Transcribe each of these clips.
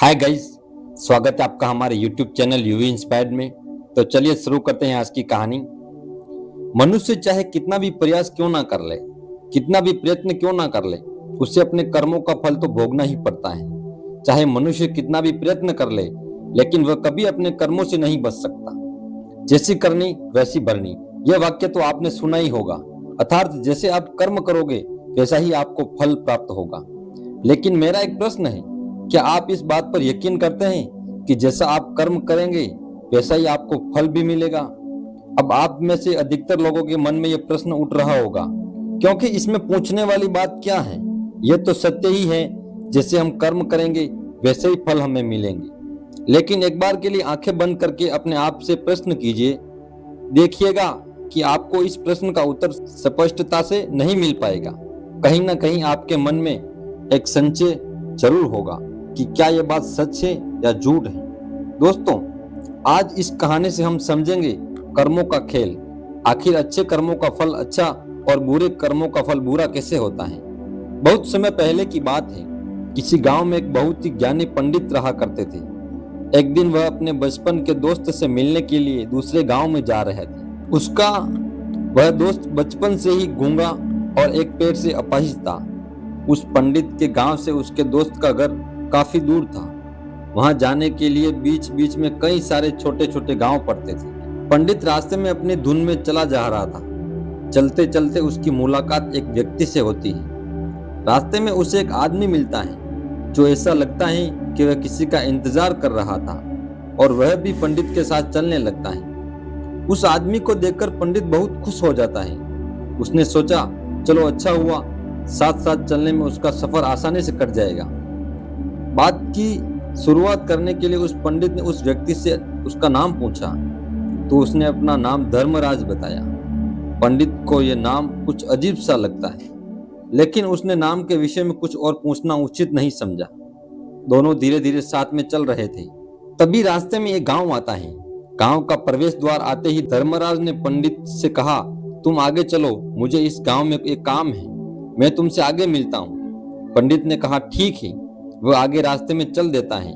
Hi guys, स्वागत है आपका हमारे YouTube चैनल यूवी इंस्पायर्ड में। तो चलिए शुरू करते हैं आज की कहानी। मनुष्य चाहे कितना भी प्रयास क्यों ना कर ले, कितना भी प्रयत्न क्यों ना कर ले, उसे अपने कर्मों का फल तो भोगना ही पड़ता है। चाहे मनुष्य कितना भी प्रयत्न कर ले, लेकिन वह कभी अपने कर्मों से नहीं बच सकता। जैसी करनी वैसी भरनी, यह वाक्य तो आपने सुना ही होगा। अर्थात जैसे आप कर्म करोगे वैसा ही आपको फल प्राप्त होगा। लेकिन मेरा एक प्रश्न है, क्या आप इस बात पर यकीन करते हैं कि जैसा आप कर्म करेंगे वैसा ही आपको फल भी मिलेगा? अब आप में से अधिकतर लोगों के मन में यह प्रश्न उठ रहा होगा, क्योंकि इसमें पूछने वाली बात क्या है? यह तो सत्य ही है, जैसे हम कर्म करेंगे वैसे ही फल हमें मिलेंगे। लेकिन एक बार के लिए आंखें बंद करके अपने आप से प्रश्न कीजिए, देखिएगा कि आपको इस प्रश्न का उत्तर स्पष्टता से नहीं मिल पाएगा। कहीं ना कहीं आपके मन में एक संशय जरूर होगा कि क्या यह बात सच है या झूठ है। दोस्तों, आज इस कहानी से हम समझेंगे कर्मों का खेल। आखिर अच्छे कर्मों का फल अच्छा और बुरे कर्मों का फल बुरा कैसे होता है। बहुत समय पहले की बात है, किसी गांव में एक बहुत ही ज्ञानी पंडित रहा करते थे। एक दिन वह अपने बचपन के दोस्त से मिलने के लिए दूसरे गांव में जा रहे थे। उसका वह दोस्त बचपन से ही गूंगा और एक पैर से अपाहिज था। उस पंडित के गांव से उसके दोस्त का घर काफी दूर था। वहां जाने के लिए बीच बीच में कई सारे छोटे छोटे गांव पड़ते थे। पंडित रास्ते में अपनी धुन में चला जा रहा था। चलते चलते उसकी मुलाकात एक व्यक्ति से होती है। रास्ते में उसे एक आदमी मिलता है जो ऐसा लगता है कि वह किसी का इंतजार कर रहा था, और वह भी पंडित के साथ चलने लगता है। उस आदमी को देखकर पंडित बहुत खुश हो जाता है। उसने सोचा, चलो अच्छा हुआ, साथ साथ चलने में उसका सफर आसानी से कट जाएगा। बात की शुरुआत करने के लिए उस पंडित ने उस व्यक्ति से उसका नाम पूछा, तो उसने अपना नाम धर्मराज बताया। पंडित को यह नाम कुछ अजीब सा लगता है, लेकिन उसने नाम के विषय में कुछ और पूछना उचित नहीं समझा। दोनों धीरे धीरे साथ में चल रहे थे। तभी रास्ते में एक गांव आता है। गांव का प्रवेश द्वार आते ही धर्मराज ने पंडित से कहा, तुम आगे चलो, मुझे इस गांव में एक काम है, मैं तुमसे आगे मिलता हूँ। पंडित ने कहा, ठीक है। वह आगे रास्ते में चल देता है।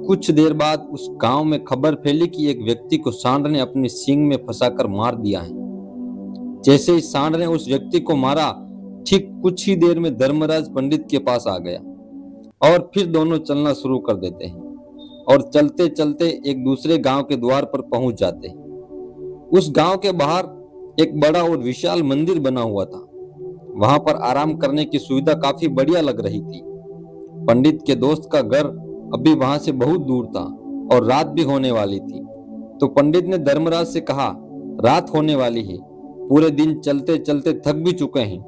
कुछ देर बाद उस गांव में खबर फैली कि एक व्यक्ति को सांड ने अपनी सींग में फंसाकर मार दिया है। जैसे ही सांड ने उस व्यक्ति को मारा, ठीक कुछ ही देर में धर्मराज पंडित के पास आ गया और फिर दोनों चलना शुरू कर देते हैं और चलते चलते एक दूसरे गांव के द्वार पर पहुंच जाते हैं। उस गांव के बाहर एक बड़ा और विशाल मंदिर बना हुआ था। वहां पर आराम करने की सुविधा काफी बढ़िया लग रही थी। पंडित के दोस्त का घर अभी वहां से बहुत दूर था और रात भी होने वाली थी। तो पंडित ने धर्मराज से कहा, रात होने वाली है, पूरे दिन चलते चलते थक भी चुके हैं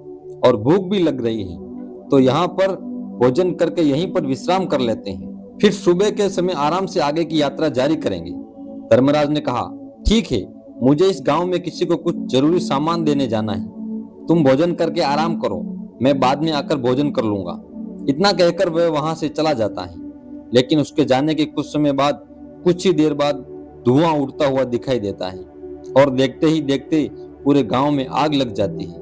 और भूख भी लग रही है, तो यहाँ पर भोजन करके यहीं पर विश्राम कर लेते हैं, फिर सुबह के समय आराम से आगे की यात्रा जारी करेंगे। धर्मराज ने कहा, ठीक है, मुझे इस गांव में किसी को कुछ जरूरी सामान देने जाना है, तुम भोजन करके आराम करो, मैं बाद में आकर भोजन कर लूंगा। इतना कहकर वह वहां से चला जाता है। लेकिन उसके जाने के कुछ समय बाद, कुछ ही देर बाद धुआं उड़ता हुआ दिखाई देता है और देखते ही देखते पूरे गांव में आग लग जाती है।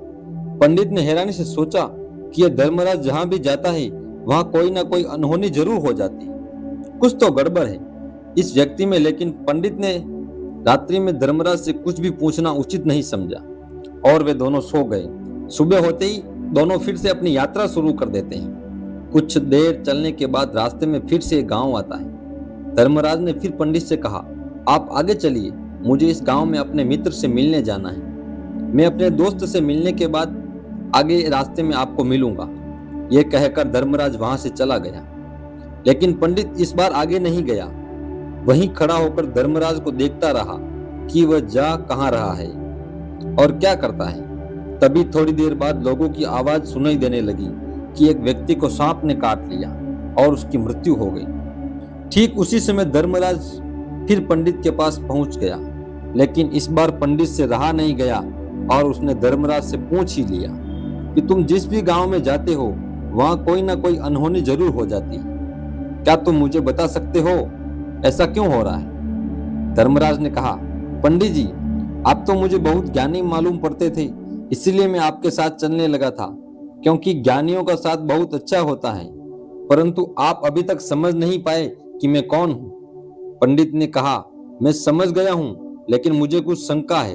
पंडित ने हैरानी से सोचा कि यह धर्मराज जहां भी जाता है वहां कोई ना कोई अनहोनी जरूर हो जाती है, कुछ तो गड़बड़ है इस व्यक्ति में। लेकिन पंडित ने रात्रि में धर्मराज से कुछ भी पूछना उचित नहीं समझा और वे दोनों सो गए। सुबह होते ही दोनों फिर से अपनी यात्रा शुरू कर देते हैं। कुछ देर चलने के बाद रास्ते में फिर से एक गांव आता है। धर्मराज ने फिर पंडित से कहा, आप आगे चलिए, मुझे इस गांव में अपने मित्र से मिलने जाना है, मैं अपने दोस्त से मिलने के बाद आगे रास्ते में आपको मिलूंगा। यह कहकर धर्मराज वहां से चला गया। लेकिन पंडित इस बार आगे नहीं गया। वहीं खड़ा होकर धर्मराज को देखता रहा कि वह जा कहां रहा है और क्या करता है। तभी थोड़ी देर बाद लोगों की आवाज सुनाई देने लगी कि एक व्यक्ति को सांप ने काट लिया और उसकी मृत्यु हो गई। ठीक उसी समय धर्मराज फिर पंडित के पास पहुंच गया। लेकिन इस बार पंडित से रहा नहीं गया और उसने धर्मराज से पूछ ही लिया कि तुम जिस भी गांव में जाते हो वहां कोई ना कोई अनहोनी जरूर हो जाती है, क्या तुम मुझे बता सकते हो ऐसा क्यों हो रहा है? धर्मराज ने कहा, पंडित जी, आप तो मुझे बहुत ज्ञानी मालूम पड़ते थे, इसीलिए मैं आपके साथ चलने लगा था, क्योंकि ज्ञानियों का साथ बहुत अच्छा होता है। परंतु आप अभी तक समझ नहीं पाए कि मैं कौन हूँ। पंडित ने कहा, मैं समझ गया हूँ, लेकिन मुझे कुछ शंका है।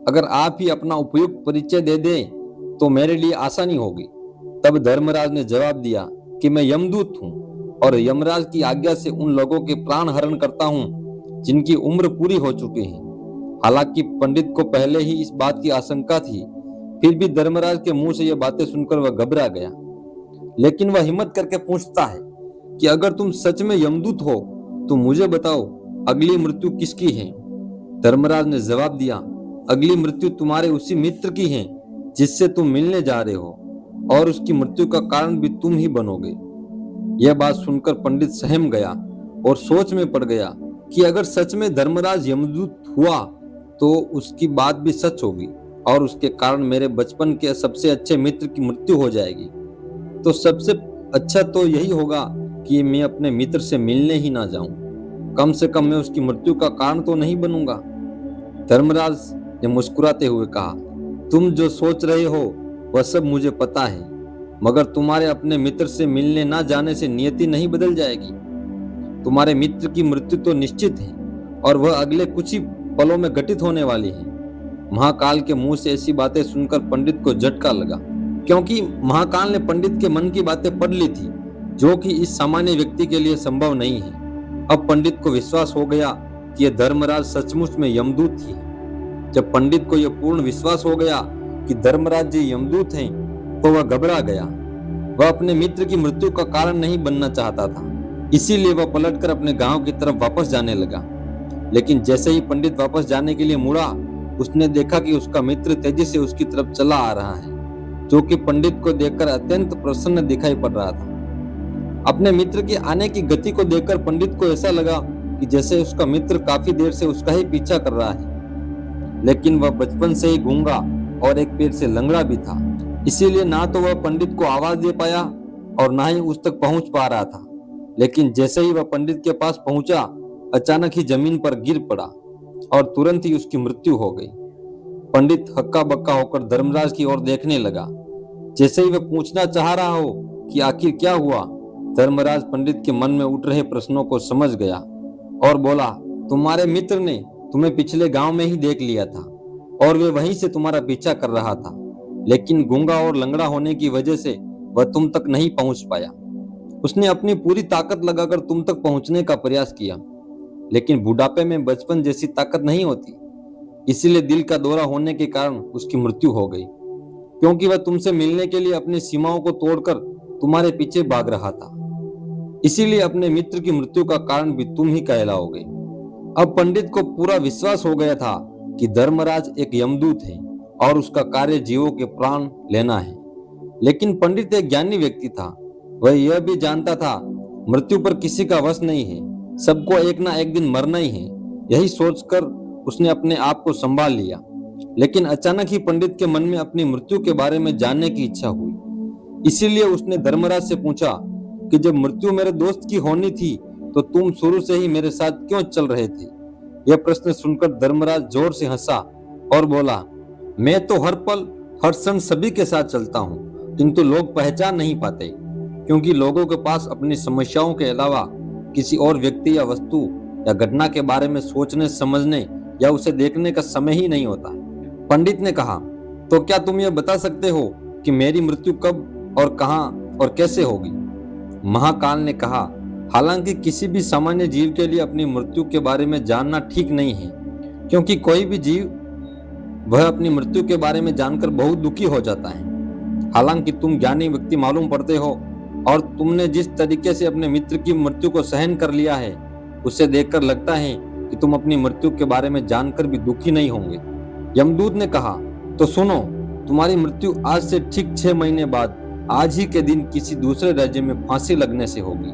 अगर आप ही अपना उपयुक्त परिचय दे दें तो मेरे लिए आसानी होगी। तब धर्मराज ने जवाब दिया कि मैं यमदूत हूँ और यमराज की आज्ञा से उन लोगों के प्राण हरण करता हूँ जिनकी उम्र पूरी हो चुकी है। हालांकि पंडित को पहले ही इस बात की आशंका थी, फिर भी धर्मराज के मुंह से ये बातें सुनकर वह घबरा गया। लेकिन वह हिम्मत करके पूछता है कि अगर तुम सच में यमदूत हो तो मुझे बताओ, अगली मृत्यु किसकी है। धर्मराज ने जवाब दिया, अगली मृत्यु तुम्हारे उसी मित्र की है जिससे तुम मिलने जा रहे हो, और उसकी मृत्यु का कारण भी तुम ही बनोगे। यह बात सुनकर पंडित सहम गया और सोच में पड़ गया कि अगर सच में धर्मराज यमदूत हुआ तो उसकी बात भी सच होगी और उसके कारण मेरे बचपन के सबसे अच्छे मित्र की मृत्यु हो जाएगी। तो सबसे अच्छा तो यही होगा कि मैं अपने मित्र से मिलने ही ना जाऊं। कम से कम मैं उसकी मृत्यु का कारण तो नहीं बनूंगा। धर्मराज ने मुस्कुराते हुए कहा, तुम जो सोच रहे हो वह सब मुझे पता है, मगर तुम्हारे अपने मित्र से मिलने ना जाने से नियति नहीं बदल जाएगी। तुम्हारे मित्र की मृत्यु तो निश्चित है और वह अगले कुछ ही पलों में घटित होने वाली है। महाकाल के मुंह से ऐसी बातें सुनकर पंडित को झटका लगा, क्योंकि महाकाल ने पंडित के मन की बातें पढ़ ली थी, जो कि इस सामान्य व्यक्ति के लिए संभव नहीं है। अब पंडित को विश्वास हो गया कि यह धर्मराज सचमुच में यमदूत ही है। जब पंडित को यह पूर्ण विश्वास हो गया कि धर्मराज जी यमदूत हैं, तो वह घबरा गया। वह अपने मित्र की मृत्यु का कारण नहीं बनना चाहता था, इसीलिए वह पलटकर अपने गांव की तरफ वापस जाने लगा। लेकिन जैसे ही पंडित वापस जाने के लिए मुड़ा, उसने देखा कि उसका मित्र तेजी से उसकी तरफ चला आ रहा है, जो कि पंडित को देखकर अत्यंत प्रसन्न दिखाई पड़ रहा था। अपने मित्र के आने की गति को देखकर पंडित को ऐसा लगा कि जैसे उसका मित्र काफी देर से उसका ही पीछा कर रहा है। लेकिन वह बचपन से ही गूंगा और एक पैर से लंगड़ा भी था, इसीलिए ना तो वह पंडित को आवाज दे पाया और ना ही उस तक पहुंच पा रहा था। लेकिन जैसे ही वह पंडित के पास पहुंचा, अचानक ही जमीन पर गिर पड़ा और तुरंत ही उसकी मृत्यु हो गई। पंडित हक्का बक्का होकर धर्मराज की ओर देखने लगा। जैसे ही वह पूछना चाह रहा हो कि आखिर क्या हुआ, धर्मराज पंडित के मन में उठ रहे प्रश्नों को समझ गया और बोला, तुम्हारे मित्र ने तुम्हें पिछले गांव में ही देख लिया था और वे वहीं से तुम्हारा पीछा कर रहा था, लेकिन गूंगा और लंगड़ा होने की वजह से वह तुम तक नहीं पहुंच पाया। उसने अपनी पूरी ताकत लगाकर तुम तक पहुंचने का प्रयास किया, लेकिन बुढ़ापे में बचपन जैसी ताकत नहीं होती, इसीलिए दिल का दौरा होने के कारण उसकी मृत्यु हो गई, क्योंकि वह तुमसे मिलने के लिए अपनी सीमाओं को तोड़कर तुम्हारे पीछे भाग रहा था। इसीलिए अपने मित्र की मृत्यु का कारण भी तुम ही कहलाओगे। अब पंडित को पूरा विश्वास हो गया था कि धर्मराज एक यमदूत है और उसका कार्य जीवों के प्राण लेना है। लेकिन पंडित एक ज्ञानी व्यक्ति था। वह यह भी जानता था मृत्यु पर किसी का वश नहीं है, सबको एक ना एक दिन मरना ही है। यही सोचकर उसने अपने आप को संभाल लिया। लेकिन अचानक ही पंडित के मन में अपनी मृत्यु के बारे में जानने की इच्छा हुई। इसीलिए उसने धर्मराज से पूछा कि जब मृत्यु मेरे दोस्त की होनी थी तो तुम शुरू से ही मेरे साथ क्यों चल रहे थे। यह प्रश्न सुनकर धर्मराज जोर से हंसा और बोला, मैं तो हर पल हर क्षण सभी के साथ चलता हूँ, किंतु लोग पहचान नहीं पाते, क्योंकि लोगों के पास अपनी समस्याओं के अलावा किसी और व्यक्ति या वस्तु या घटना के बारे में सोचने, समझने या उसे देखने का समय ही नहीं होता। पंडित ने कहा, तो क्या तुम यह बता सकते हो कि मेरी मृत्यु कब और कहां और कैसे होगी। महाकाल ने कहा, हालांकि किसी भी सामान्य जीव के लिए अपनी मृत्यु के बारे में जानना ठीक नहीं है, क्योंकि कोई भी जीव वह अपनी मृत्यु के बारे में जानकर बहुत दुखी हो जाता है। हालांकि तुम ज्ञानी व्यक्ति मालूम पड़ते हो और तुमने जिस तरीके से अपने मित्र की मृत्यु को सहन कर लिया है, उसे देखकर लगता है कि तुम अपनी मृत्यु के बारे में जानकर भी दुखी नहीं होंगे। यमदूत ने कहा, तो सुनो, तुम्हारी मृत्यु आज से ठीक 6 महीने बाद आज ही के दिन किसी दूसरे राज्य में फांसी लगने से होगी,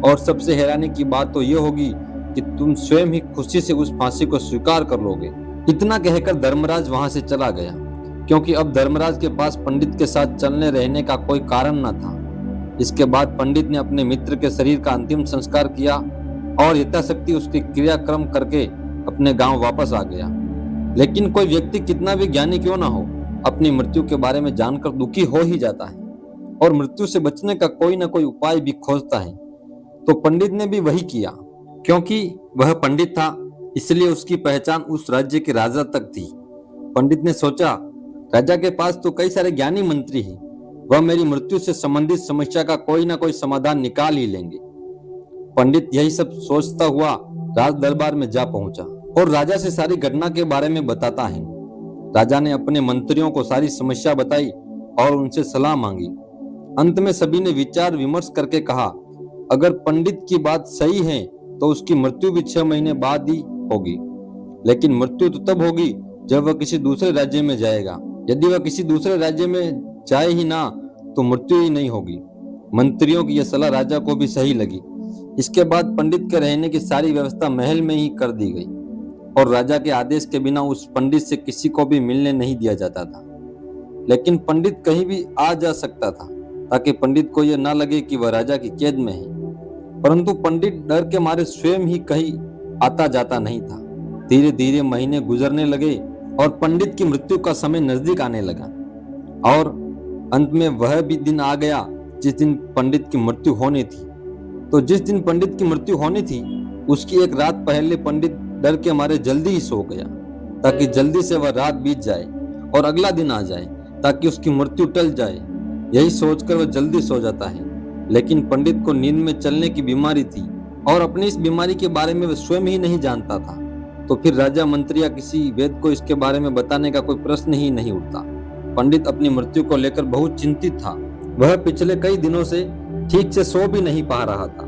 और सबसे हैरानी की बात तो यह होगी कि तुम स्वयं ही खुशी से उस फांसी को स्वीकार कर लोगे। इतना कहकर धर्मराज वहां से चला गया, क्योंकि अब धर्मराज के पास पंडित के साथ चलने रहने का कोई कारण न था। इसके बाद पंडित ने अपने मित्र के शरीर का अंतिम संस्कार किया और यथाशक्ति उसकी क्रियाक्रम करके अपने गांव वापस आ गया। लेकिन कोई व्यक्ति कितना भी ज्ञानी क्यों ना हो, अपनी मृत्यु के बारे में जानकर दुखी हो ही जाता है और मृत्यु से बचने का कोई ना कोई उपाय भी खोजता है। तो पंडित ने भी वही किया। क्योंकि वह पंडित था इसलिए उसकी पहचान उस राज्य के राजा तक थी। पंडित ने सोचा, राजा के पास तो कई सारे ज्ञानी मंत्री हैं, वह मेरी मृत्यु से संबंधित समस्या का कोई ना कोई समाधान निकाल ही लेंगे। पंडित यही सब सोचता हुआ राज दरबार में जा पहुंचा और राजा से सारी घटना के बारे में बताता है। राजा ने अपने मंत्रियों को सारी समस्या बताई और उनसे सलाह मांगी। अंत में सभी ने विचार विमर्श करके कहा, अगर पंडित की बात सही है तो उसकी मृत्यु भी 6 महीने बाद ही होगी, लेकिन मृत्यु तो तब होगी जब वह किसी दूसरे राज्य में जाएगा। यदि वह किसी दूसरे राज्य में जाए ही ना तो मृत्यु ही नहीं होगी। मंत्रियों की यह सलाह राजा को भी सही लगी। इसके बाद पंडित के रहने की सारी व्यवस्था महल में ही कर दी गई और राजा के आदेश के बिना उस पंडित से किसी को भी मिलने नहीं दिया जाता था। लेकिन पंडित कहीं भी आ जा सकता था ताकि पंडित को यह ना लगे कि वह राजा की कैद में है। परंतु पंडित डर के मारे स्वयं ही कहीं आता जाता नहीं था। धीरे धीरे महीने गुजरने लगे और पंडित की मृत्यु का समय नजदीक आने लगा और अंत में वह भी दिन आ गया जिस दिन पंडित की मृत्यु होनी थी। तो जिस दिन पंडित की मृत्यु होनी थी उसकी एक रात पहले पंडित डर के मारे जल्दी ही सो गया ताकि जल्दी से वह रात बीत जाए और अगला दिन आ जाए ताकि उसकी मृत्यु टल जाए। यही सोचकर वह जल्दी सो जाता है। लेकिन पंडित को नींद में चलने की बीमारी थी और अपनी इस बीमारी के बारे में वह स्वयं ही नहीं जानता था। तो फिर राजा मंत्री या किसी वैद्य को इसके बारे में बताने का कोई प्रश्न ही नहीं उठता। पंडित अपनी मृत्यु को लेकर बहुत चिंतित था। वह पिछले कई दिनों से ठीक से सो भी नहीं पा रहा था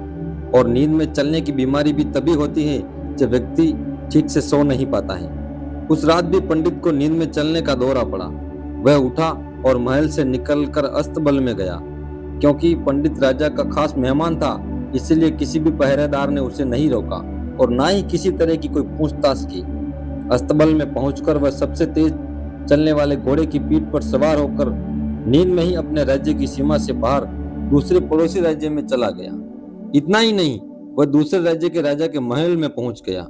और नींद में चलने की बीमारी भी तभी होती है जब व्यक्ति ठीक से सो नहीं पाता है। उस रात भी पंडित को नींद में चलने का दौरा पड़ा। वह उठा और महल से निकलकर अस्तबल में गया। क्योंकि पंडित राजा का खास मेहमान था इसलिए किसी भी पहरेदार ने उसे नहीं रोका और ना ही किसी तरह की कोई पूछताछ की। अस्तबल में पहुंचकर वह सबसे तेज चलने वाले घोड़े की पीठ पर सवार होकर नींद में ही अपने राज्य की सीमा से बाहर दूसरे पड़ोसी राज्य में चला गया। इतना ही नहीं, वह दूसरे राज्य के राजा के महल में पहुंच गया।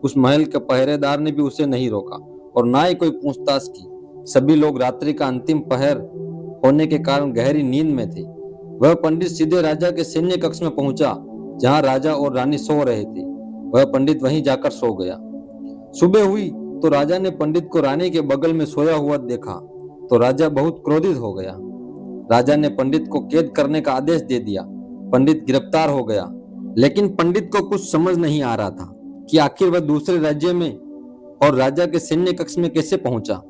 उस महल के पहरेदार ने भी उसे नहीं रोका और ना ही कोई पूछताछ की। सभी लोग रात्रि का अंतिम पहर होने के कारण गहरी नींद में थे। वह पंडित सीधे राजा के सैन्य कक्ष में पहुंचा जहां राजा और रानी सो रहे थे। वह पंडित वहीं जाकर सो गया। सुबह हुई तो राजा ने पंडित को रानी के बगल में सोया हुआ देखा तो राजा बहुत क्रोधित हो गया। राजा ने पंडित को कैद करने का आदेश दे दिया। पंडित गिरफ्तार हो गया। लेकिन पंडित को कुछ समझ नहीं आ रहा था कि आखिर वह दूसरे राज्य में और राजा के सैन्य कक्ष में कैसे पहुंचा।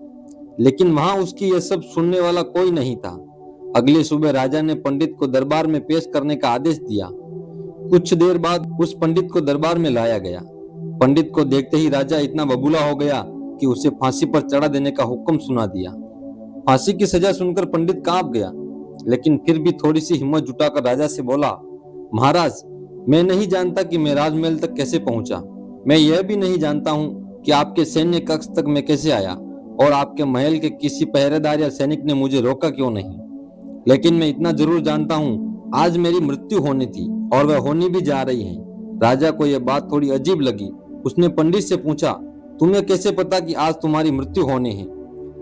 लेकिन वहां उसकी यह सब सुनने वाला कोई नहीं था। अगली सुबह राजा ने पंडित को दरबार में पेश करने का आदेश दिया। कुछ देर बाद उस पंडित को दरबार में लाया गया। पंडित को देखते ही राजा इतना बबूला हो गया कि उसे फांसी पर चढ़ा देने का हुक्म सुना दिया। फांसी की सजा सुनकर पंडित कांप गया, लेकिन फिर भी थोड़ी सी हिम्मत जुटाकर राजा से बोला, महाराज, मैं नहीं जानता कि मैं राजमहल तक कैसे पहुंचा। मैं यह भी नहीं जानता हूं कि आपके सैन्य कक्ष तक मैं कैसे आया और आपके महल के किसी पहरेदार या सैनिक ने मुझे रोका क्यों नहीं। लेकिन मैं इतना जरूर जानता हूँ, आज मेरी मृत्यु होनी थी और वह होनी भी जा रही है। राजा को यह बात थोड़ी अजीब लगी। उसने पंडित से पूछा, तुम्हें कैसे पता कि आज तुम्हारी मृत्यु होनी है।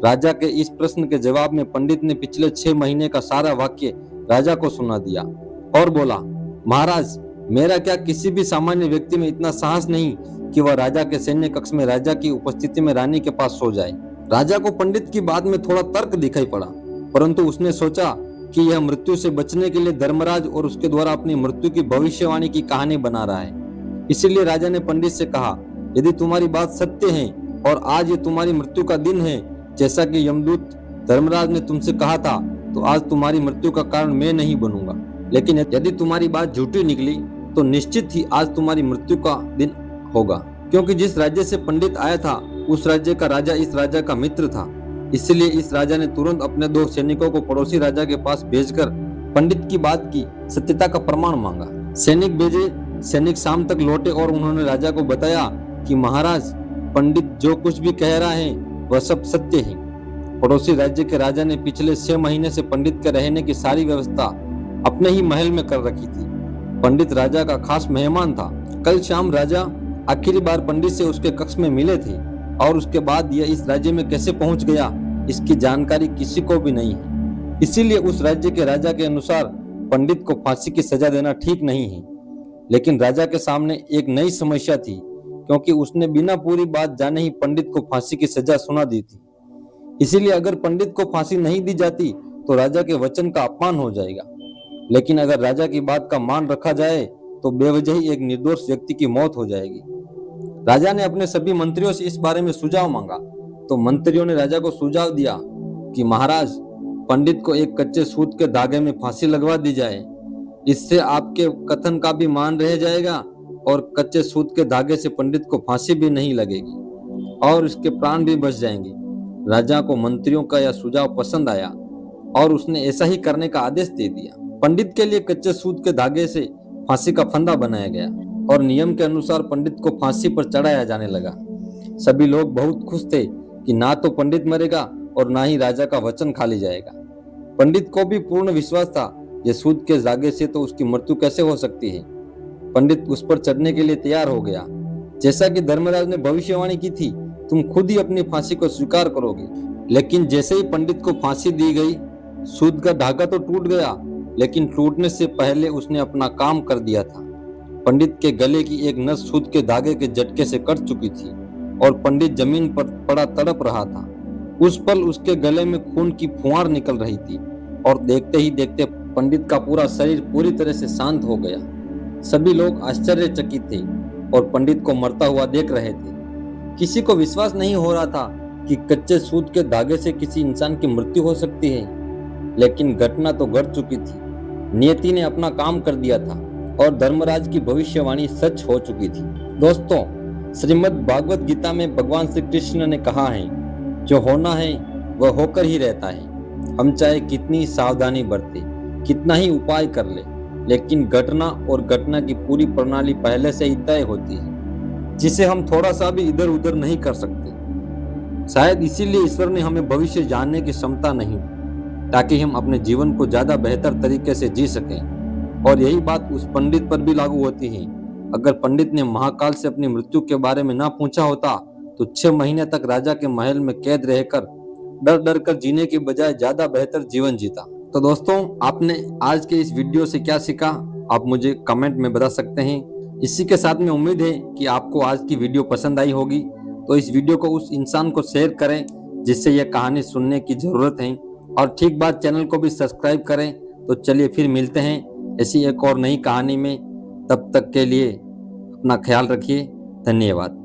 राजा के इस प्रश्न के जवाब में पंडित ने पिछले 6 महीने का सारा वाक्य राजा को सुना दिया और बोला, महाराज, मेरा क्या किसी भी सामान्य व्यक्ति में इतना साहस नहीं कि वह राजा के सैन्य कक्ष में राजा की उपस्थिति में रानी के पास सो जाए। राजा को पंडित की बात में थोड़ा तर्क दिखाई पड़ा, परंतु उसने सोचा कि यह मृत्यु से बचने के लिए धर्मराज और उसके द्वारा अपनी मृत्यु की भविष्यवाणी की कहानी बना रहा है। इसीलिए राजा ने पंडित से कहा, यदि तुम्हारी बात सत्य है और आज ये तुम्हारी मृत्यु का दिन है, जैसा कि यमदूत धर्मराज ने तुमसे कहा था, तो आज तुम्हारी मृत्यु का कारण मैं नहीं बनूंगा। लेकिन यदि तुम्हारी बात झूठी निकली तो निश्चित ही आज तुम्हारी मृत्यु का दिन होगा, क्योंकि जिस राज्य से पंडित आया था उस राज्य का राजा इस राजा का मित्र था। इसलिए इस राजा ने तुरंत अपने 2 सैनिकों को पड़ोसी राजा के पास भेजकर पंडित की बात की सत्यता का प्रमाण मांगा। सैनिक भेजे। सैनिक शाम तक लौटे और उन्होंने राजा को बताया कि महाराज, पंडित जो कुछ भी कह रहा है वह सब सत्य है। पड़ोसी राज्य के राजा ने पिछले 6 महीने से पंडित के रहने की सारी व्यवस्था अपने ही महल में कर रखी थी। पंडित राजा का खास मेहमान था। कल शाम राजा आखिरी बार पंडित से उसके कक्ष में मिले थे और उसके बाद यह इस राज्य में कैसे पहुंच गया इसकी जानकारी किसी को भी नहीं है। इसीलिए उस राज्य के राजा के अनुसार पंडित को फांसी की सजा देना ठीक नहीं है। लेकिन राजा के सामने एक नई समस्या थी, क्योंकि उसने बिना पूरी बात जाने ही पंडित को फांसी की सजा सुना दी थी। इसीलिए अगर पंडित को फांसी नहीं दी जाती तो राजा के वचन का अपमान हो जाएगा, लेकिन अगर राजा की बात का मान रखा जाए तो बेवजह ही एक निर्दोष व्यक्ति की मौत हो जाएगी। राजा ने अपने सभी मंत्रियों से इस बारे में सुझाव मांगा, तो मंत्रियों ने राजा को सुझाव दिया कि महाराज, पंडित को एक कच्चे सूत के धागे में फांसी लगवा दी जाए। इससे आपके कथन का भी मान रह जाएगा और कच्चे सूत के धागे से पंडित को फांसी भी नहीं लगेगी और उसके प्राण भी बच जाएंगे। राजा को मंत्रियों का यह सुझाव पसंद आया और उसने ऐसा ही करने का आदेश दे दिया। पंडित के लिए कच्चे सूत के धागे से फांसी का फंदा बनाया गया और नियम के अनुसार पंडित को फांसी पर चढ़ाया जाने लगा। सभी लोग बहुत खुश थे कि ना तो पंडित मरेगा और ना ही राजा का वचन खाली जाएगा। पंडित को भी पूर्ण विश्वास था, ये सूत के धागे से तो उसकी मृत्यु कैसे हो सकती है। पंडित उस पर चढ़ने के लिए तैयार हो गया। जैसा कि धर्मराज ने भविष्यवाणी की थी, तुम खुद ही अपनी फांसी को स्वीकार करोगे। लेकिन जैसे ही पंडित को फांसी दी गई, सूत का धागा तो टूट गया, लेकिन टूटने से पहले उसने अपना काम कर दिया था। पंडित के गले की एक नस सूत के धागे के झटके से कट चुकी थी और पंडित जमीन पर पड़ा तड़प रहा था। उस पल उसके गले में खून की फुहार निकल रही थी और देखते ही देखते पंडित का पूरा शरीर पूरी तरह से शांत हो गया। सभी लोग आश्चर्यचकित थे और पंडित को मरता हुआ देख रहे थे। किसी को विश्वास नहीं हो रहा था कि कच्चे सूत के धागे से किसी इंसान की मृत्यु हो सकती है, लेकिन घटना तो घट चुकी थी। नियति ने अपना काम कर दिया था और धर्मराज की भविष्यवाणी सच हो चुकी थी। दोस्तों, श्रीमद् भागवत गीता में भगवान श्री कृष्ण ने कहा है, जो होना है वह होकर ही रहता है। हम चाहे कितनी सावधानी बरते, कितना ही उपाय कर ले, लेकिन घटना और घटना की पूरी प्रणाली पहले से ही तय होती है, जिसे हम थोड़ा सा भी इधर उधर नहीं कर सकते। शायद इसीलिए ईश्वर ने हमें भविष्य जानने की क्षमता नहीं दी, ताकि हम अपने जीवन को ज्यादा बेहतर तरीके से जी सकें। और यही बात उस पंडित पर भी लागू होती है। अगर पंडित ने महाकाल से अपनी मृत्यु के बारे में ना पूछा होता तो 6 महीने तक राजा के महल में कैद रहकर डर डर कर जीने के बजाय ज्यादा बेहतर जीवन जीता। तो दोस्तों, आपने आज के इस वीडियो से क्या सीखा, आप मुझे कमेंट में बता सकते हैं। इसी के साथ में उम्मीद है कि आपको आज की वीडियो पसंद आई होगी। तो इस वीडियो को उस इंसान को शेयर करें जिससे यह कहानी सुनने की जरूरत है, और ठीक बात, चैनल को भी सब्सक्राइब करें। तो चलिए फिर मिलते हैं ऐसी एक और नई कहानी में। तब तक के लिए अपना ख्याल रखिए। धन्यवाद।